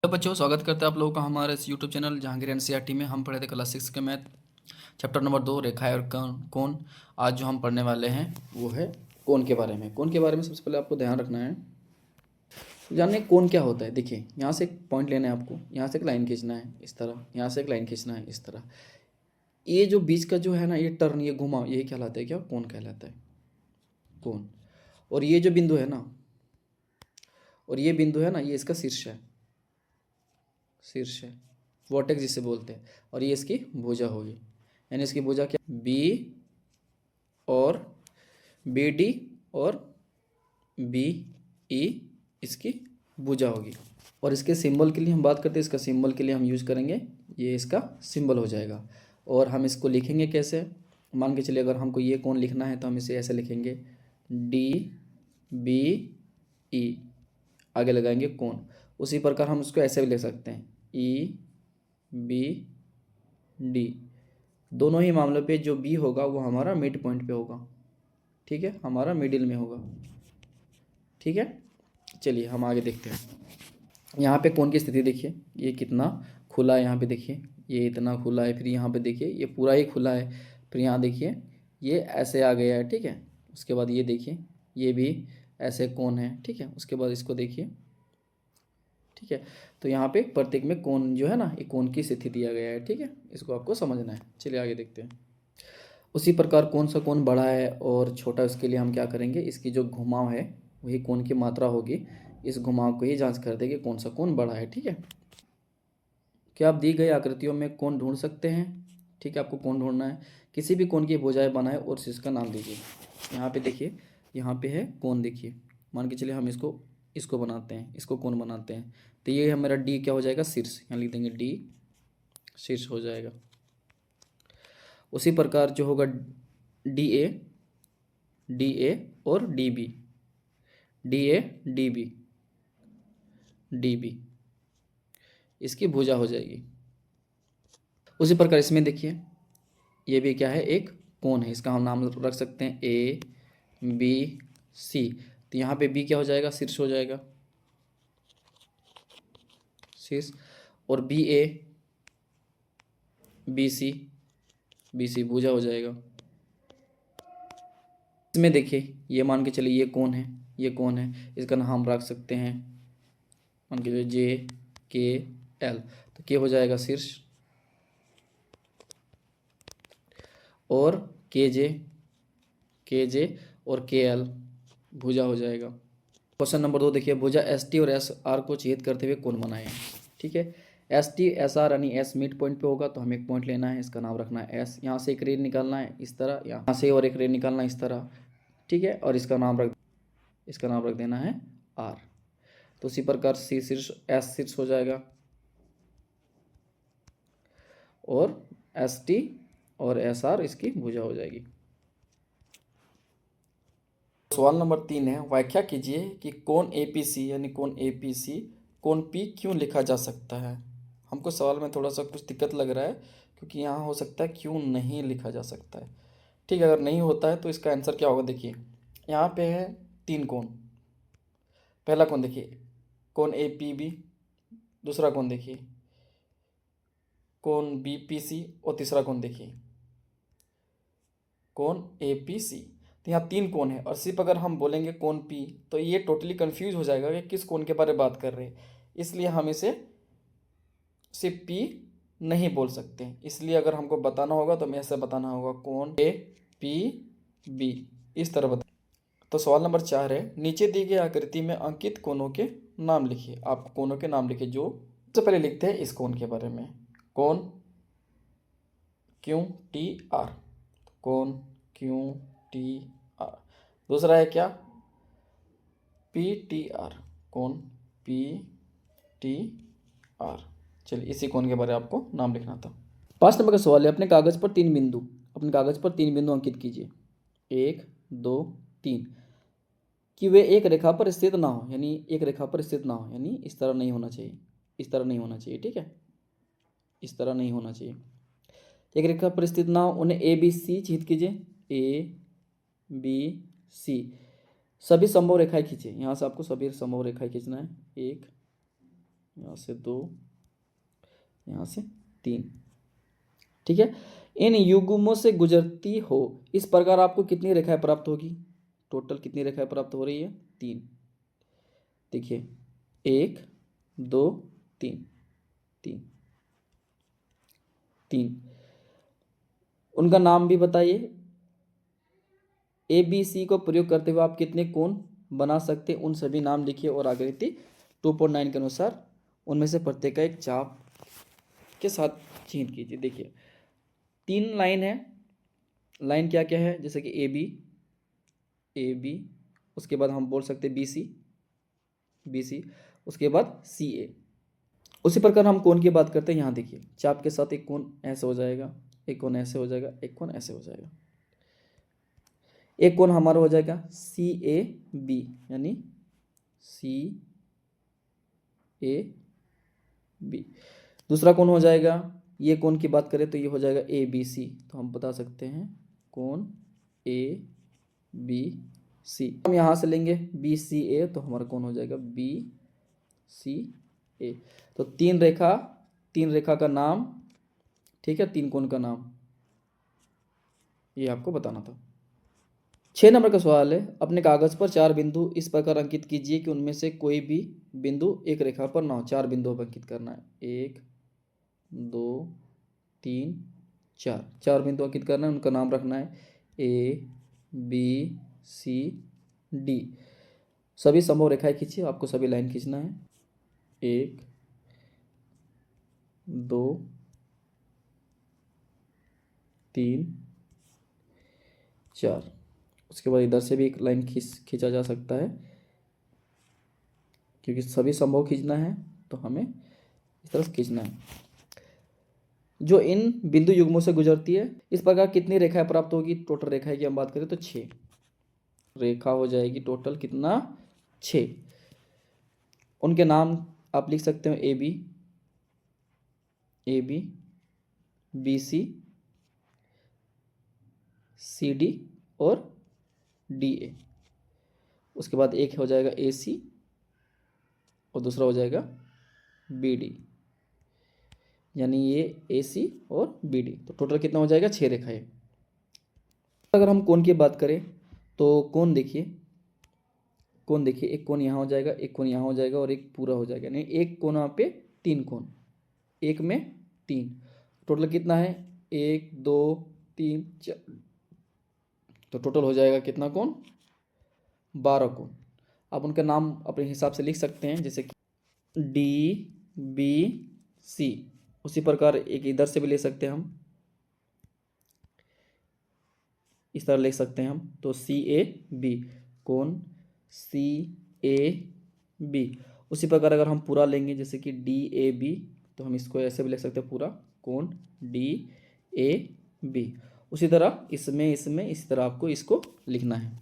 Hello बच्चों, स्वागत करते हैं आप लोगों का हमारे इस यूट्यूब चैनल जहांगीर एनसीईआरटी में। हम पढ़े थे क्लास 6 के मैथ चैप्टर नंबर 2 रेखाएं और कोण। आज जो हम पढ़ने वाले हैं वो है कोण के बारे में। कोण के बारे में सबसे पहले आपको ध्यान रखना है, तो जानने कोण क्या होता है। देखिए, यहाँ से एक पॉइंट लेना है आपको, यहाँ से एक लाइन खींचना है इस तरह, यहाँ से एक लाइन खींचना है इस तरह। ये जो बीच का जो है ना, ये टर्न, ये घुमाव, यही कहलाता है क्या? कोण कहलाता है, कोण। और ये जो बिंदु है ना, और ये बिंदु है ना, ये इसका शीर्ष है, शीर्ष है, वर्टेक्स जिसे बोलते हैं। और ये इसकी भुजा होगी, यानी इसकी भुजा क्या? बी और बी डी और बी ई इसकी भुजा होगी। और इसके सिंबल के लिए हम बात करते हैं, इसका सिंबल के लिए हम यूज करेंगे, ये इसका सिंबल हो जाएगा। और हम इसको लिखेंगे कैसे? मान के चलिए, अगर हमको ये कोण लिखना है तो हम इसे ऐसे लिखेंगे, डी बी ई, आगे लगाएंगे कोण। उसी प्रकार हम इसको ऐसे भी लिख सकते हैं, ई बी डी। दोनों ही मामलों पे जो बी होगा वो हमारा मिड पॉइंट पे होगा, ठीक है, हमारा मिडिल में होगा, ठीक है। चलिए हम आगे देखते हैं। यहाँ पे कोण की स्थिति देखिए, ये कितना खुला है। यहाँ पे देखिए, ये इतना खुला है, फिर यहाँ पे देखिए ये पूरा ही खुला है, फिर यहाँ देखिए ये ऐसे आ गया है, ठीक है। उसके बाद ये देखिए, ये भी ऐसे कोण है, ठीक है। उसके बाद इसको देखिए, ठीक है। तो यहाँ पे प्रत्येक में कोण जो है ना, ये कोण की स्थिति दिया गया है, ठीक है। इसको आपको समझना है। चलिए आगे देखते हैं। उसी प्रकार कौन सा कोण बड़ा है और छोटा, उसके लिए हम क्या करेंगे, इसकी जो घुमाव है वही कोण की मात्रा होगी। इस घुमाव को ही जांच कर देंगे कौन सा कोण बड़ा है, ठीक है। क्या आप दी गई आकृतियों में कोण ढूंढ सकते हैं? ठीक है, आपको कोण ढूंढना है। किसी भी कोण की भुजाएं बनाए और शीर्ष का नाम दीजिए। यहाँ पे देखिए, यहाँ पे है कोण, देखिए। मान के चलिए हम इसको इसको बनाते हैं, इसको कोण बनाते हैं, तो ये हमारा डी क्या हो जाएगा? शीर्ष। यहाँ लिख देंगे डी, शीर्ष हो जाएगा। उसी प्रकार जो होगा डी ए, डी ए और D B, D A D B, D B इसकी भुजा हो जाएगी। उसी प्रकार इसमें देखिए, ये भी क्या है? एक कोण है। इसका हम नाम रख सकते हैं ए बी सी। तो यहाँ पे बी क्या हो जाएगा? शीर्ष हो जाएगा, शीर्ष। और B A B C, B C भुजा हो जाएगा। इसमें देखिए, ये मान के चलिए ये कोण है, ये कोण है, इसका नाम हम रख सकते हैं, मान के चलिए जे के एल। तो के हो जाएगा शीर्ष, और के जे और के एल भुजा हो जाएगा। क्वेश्चन नंबर 2 देखिए, भुजा एस टी और एस आर को छेद करते हुए कोण बनाए, ठीक है। एस टी एस आर यानी एस मिड पॉइंट पे होगा, तो हमें एक पॉइंट लेना है, इसका नाम रखना है एस। यहाँ से एक रे निकालना है इस तरह, यहाँ से और एक रे निकालना है इस तरह, ठीक है। और इसका नाम रख देना है आर। तो उसी प्रकार सी शीर्ष, एस शीर्ष हो जाएगा, और एस टी और एस आर इसकी भुजा हो जाएगी। सवाल नंबर 3 है, व्याख्या कीजिए कि कोण एपीसी यानी कोण एपीसी कोण पी क्यों लिखा जा सकता है। हमको सवाल में थोड़ा सा कुछ दिक्कत लग रहा है, क्योंकि यहाँ हो सकता है क्यों नहीं लिखा जा सकता है, ठीक है। अगर नहीं होता है तो इसका आंसर क्या होगा? देखिए, यहाँ पे है 3 कोण। पहला कोण देखिए, कोण ए पी बी। दूसरा कोण देखिए, कोण बी पी सी। और तीसरा कोण देखिए, कोण ए पी सी। तो यहाँ 3 कोण है, और सिर्फ अगर हम बोलेंगे कोण पी तो ये टोटली कंफ्यूज हो जाएगा कि किस कोण के बारे में बात कर रहे हैं। इसलिए हम इसे सिर्फ पी नहीं बोल सकते। इसलिए अगर हमको बताना होगा तो हमें ऐसा बताना होगा, कोण ए पी बी, इस तरह बता। तो सवाल नंबर 4 है, नीचे दी गई आकृति में अंकित कोणों के नाम लिखिए। आप कोणों के नाम लिखिए। जो सबसे पहले लिखते हैं इस कोण के बारे में, कोण क्यू टी आर, कोण क्यू टी आर। दूसरा है क्या? पी टी आर, कोण पी टी आर। चलिए, इसी कोण के बारे में आपको नाम लिखना था। 5 नंबर का सवाल है, अपने कागज पर 3 बिंदु अंकित कीजिए, 1 2 3, कि वे एक रेखा पर स्थित ना हो, यानी एक रेखा पर स्थित ना हो, यानी इस तरह नहीं होना चाहिए, इस तरह नहीं होना चाहिए, ठीक है, इस तरह नहीं होना चाहिए। एक रेखा पर स्थित ना हो, उन्हें ए बी सी चिह्नित कीजिए, ए बी सी। सभी संभव रेखाएं खींचिए। यहाँ से आपको सभी संभव रेखाएं खींचना है, 1 यहाँ से 2, यहाँ से 3। ठीक है, इन युग्मों से गुजरती हो इस प्रकार आपको कितनी रेखाएं प्राप्त होगी? टोटल कितनी रेखाएं प्राप्त हो रही है? 3। देखिए 1 2 3, 3 3। उनका नाम भी बताइए। ABC को प्रयोग करते हुए आप कितने कोण बना सकते हैं, उन सभी नाम लिखिए और आकृति 2.9 के अनुसार उनमें से प्रत्येक का एक चाप के साथ चिन्हित कीजिए। देखिए 3 लाइन है। लाइन क्या क्या है? जैसे कि AB, उसके बाद हम बोल सकते हैं BC, उसके बाद CA। उसी प्रकार हम कोण की बात करते हैं। यहाँ देखिए चाप के साथ एक कोण ऐसे हो जाएगा, एक कोण ऐसे हो जाएगा, एक कोण ऐसे हो जाएगा। एक कोण हमारा हो जाएगा CAB, यानी CAB। दूसरा कोण हो जाएगा, ये कोण की बात करें तो ये हो जाएगा ABC। तो हम बता सकते हैं कोण ABC। हम यहाँ से लेंगे BCA, तो हमारा कोण हो जाएगा BCA। तो 3 रेखा का नाम, ठीक है, 3 कोण का नाम, ये आपको बताना था। 6 नंबर का सवाल है, अपने कागज पर 4 बिंदु इस प्रकार अंकित कीजिए कि उनमें से कोई भी बिंदु एक रेखा पर ना हो। 4 बिंदुओं पर अंकित करना है। 1 2 3 4, 4 बिंदु अंकित करना है। उनका नाम रखना है ABCD। सभी संभव रेखाएं खींचिए, आपको सभी लाइन खींचना है। 1 2 3 4। उसके बाद इधर से भी एक लाइन खींचा जा सकता है, क्योंकि सभी संभव खींचना है तो हमें इस तरह से खींचना है। जो इन बिंदु युग्मों से गुजरती है इस प्रकार कितनी रेखाएं प्राप्त होगी? टोटल रेखाएं की हम बात करें तो 6 रेखा हो जाएगी। टोटल कितना? 6। उनके नाम आप लिख सकते हो AB, BC, CD और DA। उसके बाद एक हो जाएगा AC और दूसरा हो जाएगा BD, यानी ये AC और BD। तो टोटल कितना हो जाएगा? 6 रेखाएं। अगर हम कोण की बात करें तो कोण देखिए, एक कोण यहाँ हो जाएगा, एक कोण यहाँ हो जाएगा और एक पूरा हो जाएगा। यानी एक कोण यहाँ पे 3 कोण, एक में 3। टोटल कितना है? 1 2 3 4। तो टोटल हो जाएगा कितना कोण? 12 कोण। आप उनका नाम अपने हिसाब से लिख सकते हैं, जैसे कि DBC। उसी प्रकार एक इधर से भी ले सकते हैं हम, इस तरह लिख सकते हैं हम। तो CAB, कोण CAB। उसी प्रकार अगर हम पूरा लेंगे जैसे कि DAB, तो हम इसको ऐसे भी लिख सकते हैं पूरा, कोण DAB। उसी तरह इसमें इसी तरह आपको इसको लिखना है।